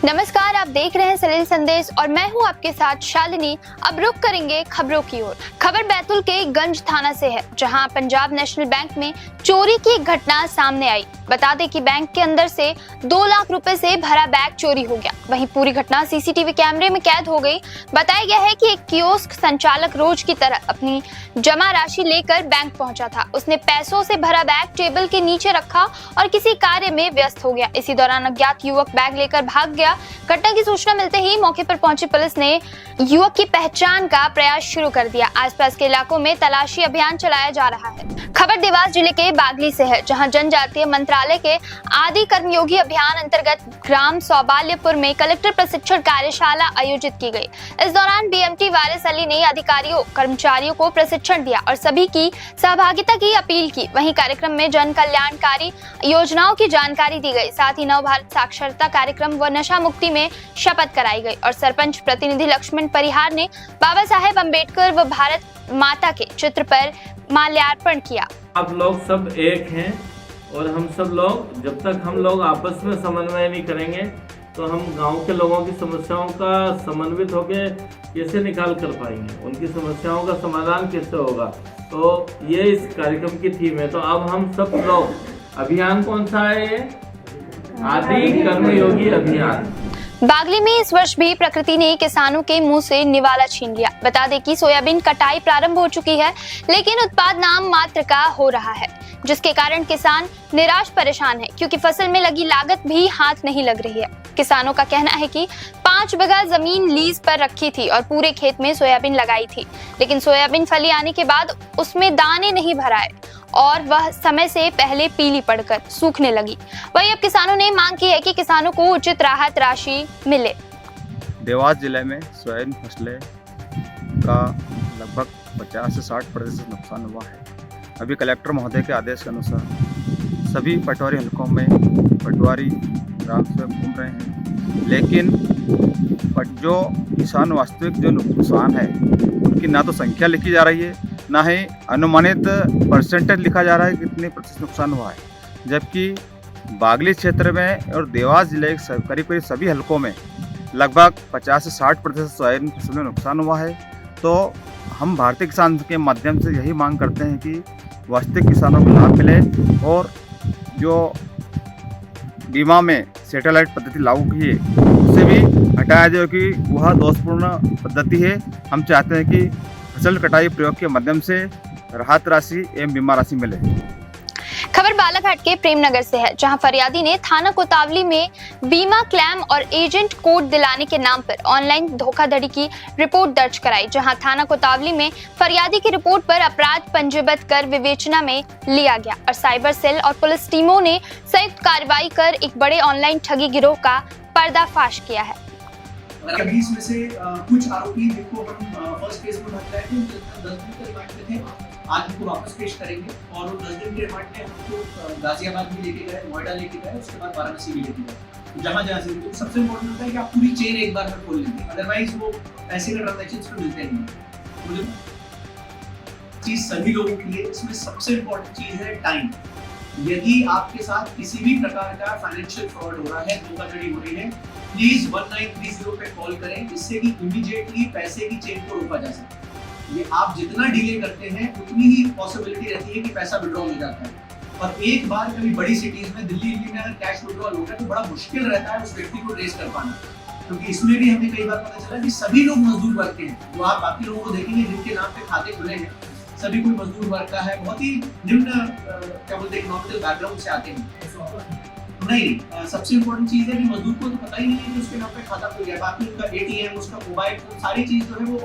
नमस्कार, आप देख रहे हैं सलील संदेश और मैं हूं आपके साथ शालिनी। अब रुख करेंगे खबरों की ओर। खबर बैतूल के गंज थाना से है, जहां पंजाब नेशनल बैंक में चोरी की एक घटना सामने आई। बता दें कि बैंक के अंदर से 2 लाख रुपए से भरा बैग चोरी हो गया। वहीं पूरी घटना सीसीटीवी कैमरे में कैद हो गई। बताया गया है कि एक कियोस्क संचालक रोज की तरह अपनी जमा राशि लेकर बैंक पहुंचा था। उसने पैसों से भरा बैग टेबल के नीचे रखा और किसी कार्य में व्यस्त हो गया। इसी दौरान अज्ञात युवक बैग लेकर भाग गया। घटना की सूचना मिलते ही मौके पर पहुंची पुलिस ने युवक की पहचान का प्रयास शुरू कर दिया। आसपास के इलाकों में तलाशी अभियान चलाया जा रहा है। खबर देवास जिले के बागली से है, जहां जनजातीय मंत्रालय के आदि कर्मयोगी अभियान अंतर्गत ग्राम सौबाल्यपुर में कलेक्टर प्रशिक्षण कार्यशाला आयोजित की गई। इस दौरान बीएमटी वारिस अली ने अधिकारियों कर्मचारियों को प्रशिक्षण दिया और सभी की सहभागिता की अपील की। वहीं कार्यक्रम में जन कल्याणकारी योजनाओं की जानकारी दी गई। साथ ही नव भारत साक्षरता कार्यक्रम व नशा मुक्ति में शपथ कराई गई और सरपंच प्रतिनिधि लक्ष्मण परिहार ने बाबा साहेब अम्बेडकर व भारत माता के चित्र पर माल्यार्पण किया। आप लोग सब एक हैं और हम सब लोग, जब तक हम लोग आपस में समन्वय नहीं करेंगे तो हम गांव के लोगों की समस्याओं का समन्वित होकर कैसे निकाल कर पाएंगे, उनकी समस्याओं का समाधान कैसे होगा। तो ये इस कार्यक्रम की थीम है। तो अब हम सब लोग, अभियान कौन सा है ये? आदि कर्मयोगी अभियान। बागली में इस वर्ष भी प्रकृति ने किसानों के मुंह से निवाला छीन लिया। बता दें कि सोयाबीन कटाई प्रारंभ हो चुकी है, लेकिन उत्पाद नाम मात्र का हो रहा है, जिसके कारण किसान निराश परेशान है, क्योंकि फसल में लगी लागत भी हाथ नहीं लग रही है। किसानों का कहना है कि 5 बीघा जमीन लीज पर रखी थी और पूरे खेत में सोयाबीन लगाई थी, लेकिन सोयाबीन फली आने के बाद उसमें दाने नहीं भराए और वह समय से पहले पीली पड़कर सूखने लगी। वहीं अब किसानों ने मांग की है कि किसानों को उचित राहत राशि मिले। देवास जिले में सोयाबीन फसलें का लगभग 50 से 60% नुकसान हुआ है। अभी कलेक्टर महोदय के आदेश के अनुसार सभी पटवारी हलकों में पटवारी रात से घूम रहे हैं, लेकिन जो किसान वास्तविक जो नुकसान है उनकी ना तो संख्या लिखी जा रही है, ना ही अनुमानित परसेंटेज लिखा जा रहा है कितने प्रतिशत नुकसान हुआ है। जबकि बागली क्षेत्र में और देवास जिले के करीब करीब सभी हलकों में लगभग 50 से 60% सोयाबीन फसल में नुकसान हुआ है। तो हम भारतीय किसान के माध्यम से यही मांग करते हैं कि वास्तविक किसानों को लाभ मिले और जो बीमा में सैटेलाइट पद्धति लागू की है उसे भी हटाया जाए, कि वह दोषपूर्ण पद्धति है। हम चाहते हैं कि फसल कटाई प्रयोग के माध्यम से राहत राशि एवं बीमा राशि मिले। खबर बालाघाट के प्रेमनगर से है, जहां फरियादी ने थाना कोतवाली में बीमा क्लेम और एजेंट कोड दिलाने के नाम पर ऑनलाइन धोखाधड़ी की रिपोर्ट दर्ज कराई। जहां थाना कोतवाली में फरियादी की रिपोर्ट पर अपराध पंजीबद्ध कर विवेचना में लिया गया और साइबर सेल और पुलिस टीमों ने संयुक्त कार्रवाई कर एक बड़े ऑनलाइन ठगी गिरोह का पर्दाफाश किया है। अभी इसमें से कुछ आरोपी जिनको हम फर्स्ट केस में उठाते हैं 10 दिन के रिमांड पे थे, आज उनको वापस पेश करेंगे और 10 दिन के रिमांड में हमको गाजियाबाद भी लेके गए, नोएडा लेके गए, उसके बाद वाराणसी भी लेके गए। जहाँ से तो सबसे इम्पोर्टेंट होता है कि आप पूरी चेन एक बार में खोल लेंगे, अदरवाइज वो पैसे के ट्रांजेक्शन पे मिलते नहीं। मुझे चीज सभी लोगों के लिए इसमें सबसे इम्पोर्टेंट चीज है टाइम। यदि आपके साथ किसी भी प्रकार का फाइनेंशियल फ्रॉड हो रहा है, धोखाधड़ी हो रही है, प्लीज 1930 पे कॉल करें, जिससे कि इमीडिएटली पैसे की चेन को रोका जा सके। ये आप जितना डिले करते हैं उतनी ही पॉसिबिलिटी रहती है कि पैसा विड्रॉ हो जाता है। और एक बार कभी बड़ी सिटीज में दिल्ली में अगर कैश विड्रॉल हो गया तो बड़ा मुश्किल रहता है उस व्यक्ति को ट्रेस कर पाना, क्योंकि इसमें भी हमें कई बार पता चला कि सभी लोग मजदूर वर्ग के हैं। जो आप बाकी लोगों को देखेंगे जिनके नाम पे खाते खुले हैं, सभी कोई मजदूर वर्ग का है, बहुत ही निम्न क्या बोलते हैं इकोनॉमिकल बैकग्राउंड से आते हैं। नहीं, सबसे इम्पोर्टेंट चीज है कि मजदूर को तो पता ही नहीं है कि उसके नाम पे खाता खुल गया। बाकी उनका एटीएम, उसका मोबाइल फोन, सारी चीज जो है वो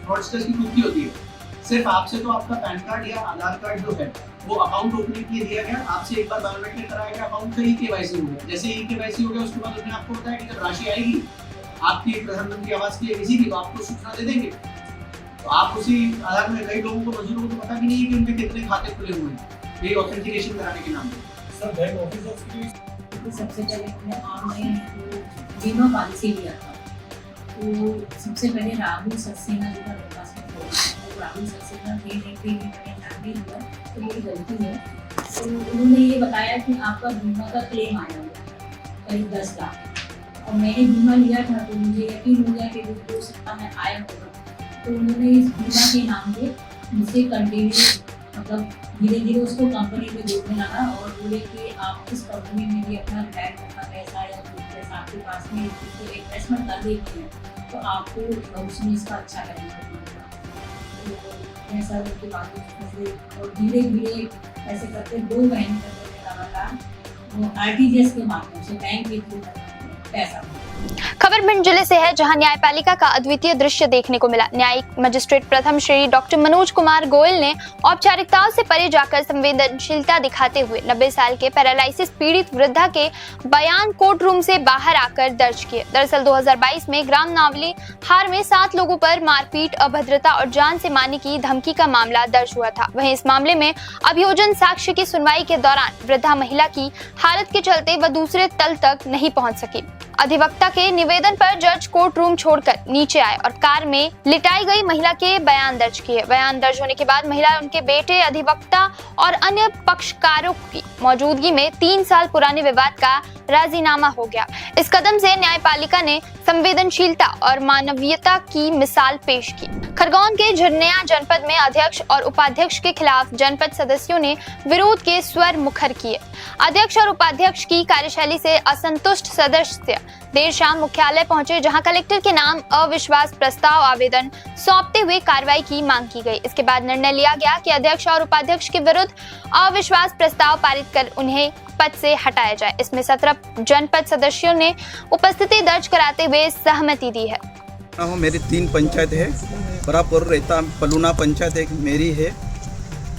फ्रॉडस्टर्स की खुद की होती है। सिर्फ आपसे तो आपका पैन कार्ड या आधार कार्ड जो है वो अकाउंट ओपनिंग के लिए दिया गया, आपसे एक बार बायोमेट्रिक कराया गया, अकाउंट का ई-केवाईसी हो गया। जैसे ई-केवाईसी हो गया उसके बाद उन्होंने आपको बताया कि जब राशि आएगी आपकी प्रधानमंत्री आवास की किसी की, तो आपको सूचना दे देंगे। तो आप उसी आधार में, कई लोगों को मजदूरों को तो पता भी नहीं है कि उनके कितने खाते खुले हुए हैं, ये ऑथेंटिकेशन कराने के नाम पे। सर बैंक ऑफिसर्स की सबसे पहले हमने ऑनलाइन बीमा पॉलिसी लिया था, तो सबसे पहले राहुल सक्सेना जी का दरखास्त में तो राहुल सक्सेना थे नहीं मैंने हुआ तो मेरी गलती है। तो उन्होंने ये बताया कि आपका बीमा का क्लेम आया हुआ करीब 10 लाख, और मैंने बीमा लिया था तो मुझे यकीन हो गया कि वो 2 सप्ताह में आया होगा। तो उन्होंने इस बीमा के नाम पे मुझसे कंटिन्यू मतलब धीरे धीरे उसको कंपनी में जोड़ने लगा और बोले कि आप इस कंपनी में भी अपना रिटायर करना पैसा या कुछ पैसा आपके पास में इसको इन्वेस्टमेंट कर देते हैं तो आपको भविष्य में इसका अच्छा लगेगा। तो ऐसा उनकी बातों से और धीरे धीरे ऐसे करते 2 महीने तक मैंने लगातार वो RTGS के माध्यम से बैंक के थ्रू पैसा। खबर भिंड जिले से है, जहां न्यायपालिका का अद्वितीय दृश्य देखने को मिला। न्यायिक मजिस्ट्रेट प्रथम श्री डॉक्टर मनोज कुमार गोयल ने औपचारिकताओं से परे जाकर संवेदनशीलता दिखाते हुए 90 साल के पैरालिसिस पीड़ित वृद्धा के बयान कोर्ट रूम से बाहर आकर दर्ज किए। दरअसल 2022 में ग्राम नावली हार में 7 लोगों पर मारपीट, अभद्रता और जान से मारने की धमकी का मामला दर्ज हुआ था। वहीं इस मामले में अभियोजन साक्ष्य की सुनवाई के दौरान वृद्धा महिला की हालत के चलते वह दूसरे तल तक नहीं पहुंच सकी। अधिवक्ता के निवेदन पर जज कोर्ट रूम छोड़कर नीचे आए और कार में लिटाई गई महिला के बयान दर्ज किए। बयान दर्ज होने के बाद महिला, उनके बेटे, अधिवक्ता और अन्य पक्षकारों की मौजूदगी में 3 साल पुराने विवाद का राजीनामा हो गया। इस कदम से न्यायपालिका ने संवेदनशीलता और मानवीयता की मिसाल पेश की। खरगोन के झरनिया जनपद में अध्यक्ष और उपाध्यक्ष के खिलाफ जनपद सदस्यों ने विरोध के स्वर मुखर किए। अध्यक्ष और उपाध्यक्ष की कार्यशैली से असंतुष्ट सदस्य देर शाम मुख्यालय पहुंचे, जहां कलेक्टर के नाम अविश्वास प्रस्ताव आवेदन सौंपते हुए कार्रवाई की मांग की गई। इसके बाद निर्णय लिया गया कि अध्यक्ष और उपाध्यक्ष के विरुद्ध अविश्वास प्रस्ताव पारित कर उन्हें पद से हटाया जाए। इसमें 17 जनपद सदस्यों ने उपस्थिति दर्ज कराते हुए सहमति दी है। मेरी 3 पंचायत है, बरापुर, रहता, पलूना पंचायत एक मेरी है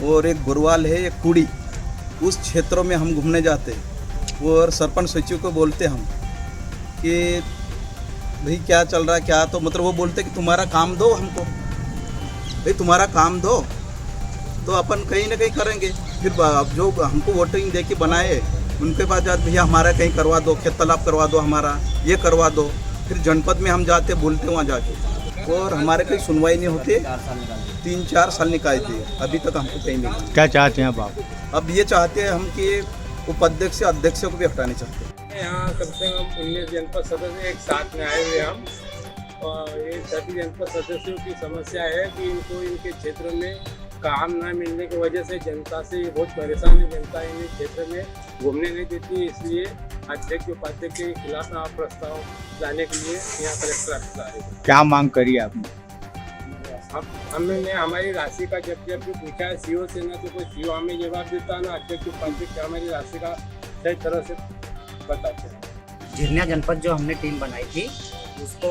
और एक गुरवाल है, एक कुड़ी। उस क्षेत्रों में हम घूमने जाते और सरपंच सचिव को बोलते हम कि भाई क्या चल रहा है, क्या, तो मतलब वो बोलते कि तुम्हारा काम दो हमको, भाई तुम्हारा काम दो तो अपन कहीं ना कहीं करेंगे। फिर जो हमको वोटिंग दे के बनाए उनके पास जाते, भैया हमारा कहीं करवा दो, खेत तालाब करवा दो, हमारा ये करवा दो। फिर जनपद में हम जाते बोलते वहाँ जाके और हमारे कहीं सुनवाई नहीं होती। 3-4 साल निकाल दिए, अभी तक हमको कहीं नहीं। क्या चाहते हैं आप? अब ये चाहते हैं हम कि उपाध्यक्ष से अध्यक्ष को भी हटाने चाहते हैं। यहाँ कम से कम 19 जनपद सदस्य एक साथ में आए हुए हम, और ये सभी जनपद सदस्यों की समस्या है कि इनको इनके क्षेत्र में काम ना मिलने की वजह से जनता से बहुत परेशान है। जनता इन क्षेत्र में घूमने नहीं देती, इसलिए अध्यक्ष उपाध्यक्ष के खिलाफ प्रस्ताव लाने के लिए यहाँ कलेक्टर ऑफिस आए। क्या मांग करी आपने? हमने हमारी राशि का जब भी पूछा है सीओ से, ना तो कोई सीओ हमें जवाब देता, ना अध्यक्ष उपाध्यक्ष हमारी राशि का सही तरह से बताते हैं। झिरनिया जनपद जो हमने टीम बनाई थी उसको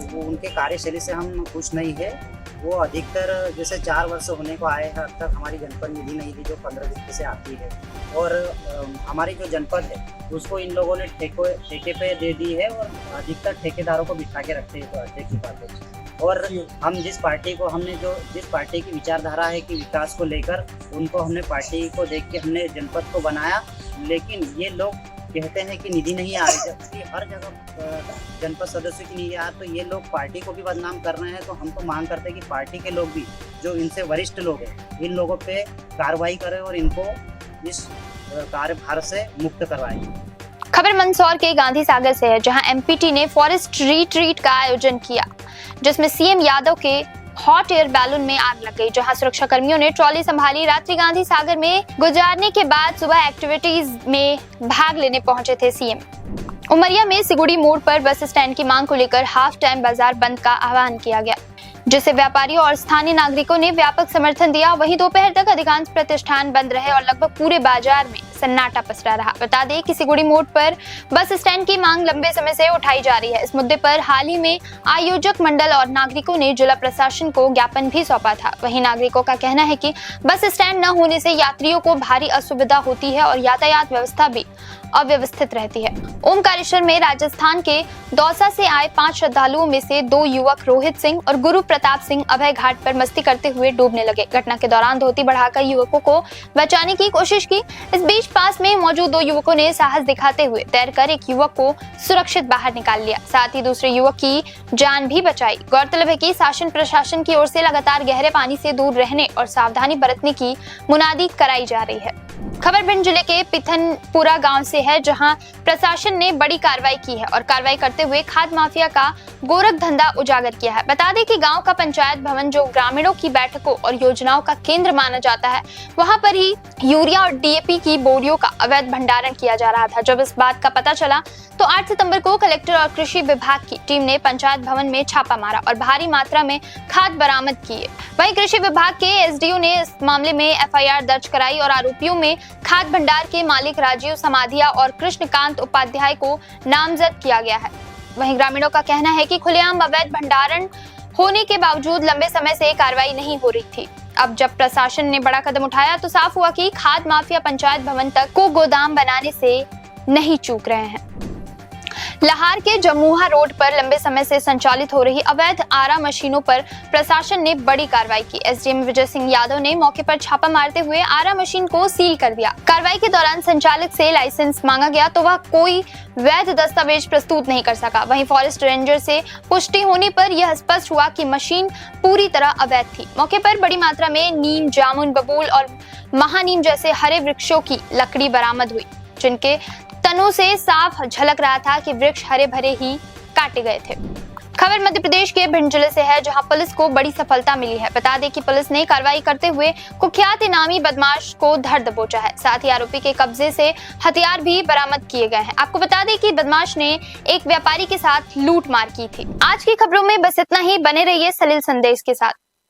वो उनके कार्यशैली से हम खुश नहीं है। वो अधिकतर जैसे 4 वर्ष होने को आए हैं, अब तक हमारी जनपद निधि नहीं थी जो 15 किस्त से आती है, और हमारी जो जनपद है उसको इन लोगों ने ठेके पे दे दी है और अधिकतर ठेकेदारों को बिठा के रखते हैं, तो अध्यक्ष उपाध्यक्ष। और हम जिस पार्टी की विचारधारा है कि विकास को लेकर, उनको हमने पार्टी को देख के हमने जनपद को बनाया, लेकिन ये लोग कहते हैं कि निधि नहीं आ रही, जबकि हर जगह जनपद सदस्यों की निधि आ, तो ये लोग पार्टी को भी बदनाम कर रहे हैं। तो हम तो मांग करते हैं कि पार्टी के लोग भी, जो इनसे वरिष्ठ लोग हैं, इन लोगों पे कार्रवाई करें और इनको इस कार्यभार से मुक्त करवाएं। खबर मंदसौर के गांधी सागर से है, जहां एमपीटी ने फॉरेस्ट रिट्रीट का आयोजन किया, जिसमें सीएम यादव के हॉट एयर बैलून में आग लग गई। जहां सुरक्षा कर्मियों ने ट्रॉली संभाली। रात्रि गांधी सागर में गुजारने के बाद सुबह एक्टिविटीज में भाग लेने पहुंचे थे सीएम। उमरिया में सिगुड़ी मोड़ पर बस स्टैंड की मांग को लेकर हाफ टाइम बाजार बंद का आह्वान किया गया, जिसे व्यापारियों और स्थानीय नागरिकों ने व्यापक समर्थन दिया। वहीं दोपहर तक अधिकांश प्रतिष्ठान बंद रहे और लगभग पूरे बाजार में सन्नाटा पसरा रहा। बता दें कि सिगुड़ी मोड़ पर बस स्टैंड की मांग लंबे समय से उठाई जा रही है। इस मुद्दे पर हाल ही में आयोजक मंडल और नागरिकों ने जिला प्रशासन को ज्ञापन भी सौंपा था। वहीं नागरिकों का कहना है कि बस स्टैंड न होने से यात्रियों को भारी असुविधा होती है और यातायात व्यवस्था भी अव्यवस्थित रहती है। ओमकारेश्वर में राजस्थान के दौसा से आए 5 श्रद्धालुओं में से 2 युवक रोहित सिंह और गुरु प्रताप सिंह अभय घाट पर मस्ती करते हुए डूबने लगे। घटना के दौरान धोती बढ़ाकर युवकों को बचाने की कोशिश की। इस बीच पास में मौजूद 2 युवकों ने साहस दिखाते हुए तैरकर एक युवक को सुरक्षित बाहर निकाल लिया, साथ ही दूसरे युवक की जान भी बचाई। गौरतलब है कि शासन प्रशासन की ओर से लगातार गहरे पानी से दूर रहने और सावधानी बरतने की मुनादी कराई जा रही है। खबर भिंड जिले के पिथनपुरा गांव से है, जहां प्रशासन ने बड़ी कार्रवाई की है और कार्रवाई करते हुए खाद माफिया का गोरख धंधा उजागर किया है। बता दें कि गांव का पंचायत भवन, जो ग्रामीणों की बैठकों और योजनाओं का केंद्र माना जाता है, वहां पर ही यूरिया और डीएपी की बोरियों का अवैध भंडारण किया जा रहा था। जब इस बात का पता चला तो 8 सितंबर को कलेक्टर और कृषि विभाग की टीम ने पंचायत भवन में छापा मारा और भारी मात्रा में खाद बरामद किए। वहीं कृषि विभाग के एसडीओ ने इस मामले में एफआईआर दर्ज कराई और आरोपियों में खाद भंडार के मालिक राजीव समाधिया और कृष्णकांत उपाध्याय को नामजद किया गया है। वहीं ग्रामीणों का कहना है कि खुलेआम अवैध भंडारण होने के बावजूद लंबे समय से कार्रवाई नहीं हो रही थी। अब जब प्रशासन ने बड़ा कदम उठाया तो साफ हुआ कि खाद माफिया पंचायत भवन तक को गोदाम बनाने से नहीं चूक रहे हैं। लाहार के जमुहा रोड पर लंबे समय से संचालित हो रही अवैध आरा मशीनों पर प्रशासन ने बड़ी कार्रवाई की। एसडीएम विजय सिंह यादव ने मौके पर छापा मारते हुए आरा मशीन को सील कर दिया। कार्रवाई के दौरान संचालक से लाइसेंस मांगा गया तो वह कोई वैध दस्तावेज प्रस्तुत नहीं कर सका। वहीं फॉरेस्ट रेंजर से पुष्टि होने पर यह स्पष्ट हुआ कि मशीन पूरी तरह अवैध थी। मौके पर बड़ी मात्रा में नीम, जामुन, बबूल और महानीम जैसे हरे वृक्षों की लकड़ी बरामद हुई, जिनके तनों से साफ झलक रहा था कि वृक्ष हरे भरे ही काटे गए थे। खबर मध्य प्रदेश के भिंड जिले से है, जहां पुलिस को बड़ी सफलता मिली है। बता दें कि पुलिस ने कार्रवाई करते हुए कुख्यात इनामी बदमाश को धर दबोचा है। साथ ही आरोपी के कब्जे से हथियार भी बरामद किए गए हैं। आपको बता दें कि बदमाश ने एक व्यापारी के साथ लूट मार की थी। आज की खबरों में बस इतना ही। बने रहिए सलील संदेश के साथ।